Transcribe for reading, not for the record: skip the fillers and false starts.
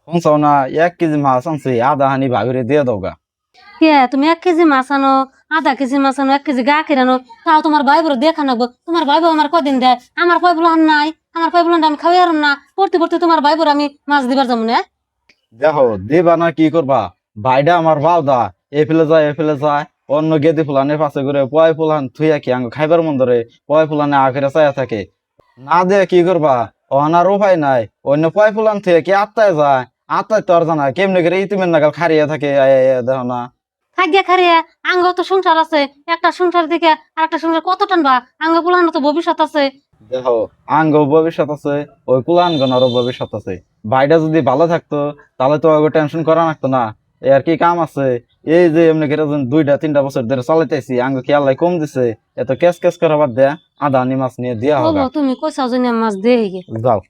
শুনছাও না 1 কেজি মাছ আনছি আধা হানি ভাবিরে দিয়ে দাওগা। কে তুমি 1 কেজি মাছ আনো, আধা কেজি মাছ আনো, 1 কেজি গাখির আনো, তাও তোমার ভাই বড় দেখা নাগবো। তোমার ভাই বউ আমার কদিন দেয়, আমার ভাই বলো নাই, আমার ভাই বলো আমি খাওয়াই আর না, পড়তে পড়তে তোমার ভাই বড় আমি মাছ দিবার যাবো না। দেখো দিবা না কি করবা, ভাইডা আমার বাউদা, এ ফেলে যায় অন্য গেদি ফুলানে পাশে করে পয় ফুলান থুইয়া কি আঙ্গ খাইবার মন ধরে পয় ফুলানে আখেরে চাইয়া থাকে। না দে কি করবা, অনার উপায় নাই, অন্য পয় ফুলান থুয়ে কি আত্মায় যায়, আত্মায় তো আর জানা কেমনে করে ইতিমের নাগাল খারিয়া থাকে দেখো না। খাইয়া খারিয়া আঙ্গ তো সংসার আছে, একটা সংসার দিকে আর একটা সংসার কত টানবা, আঙ্গ পুলানো তো ভবিষ্যৎ আছে। দেখো আঙ্গ ভবিষ্যৎ আছে, ওই পুলান গনারও ভবিষ্যৎ আছে। ভাইটা যদি ভালো থাকতো তাহলে তো আগে টেনশন করা লাগতো না। এ আর কি কাম আছে, এই যে এমনি করে 2-3 বছর ধরে চালাইতেছি, আঙ্গ কি আল্লাহ কম দিছে, এত ক্যাশ ক্যাশ করা বাদ দেয়া আধা আনি মাছ নিয়ে দিয়া ও হোগা। বউ, তুমি কইসাও জানি মাছ দেই গে। যাও।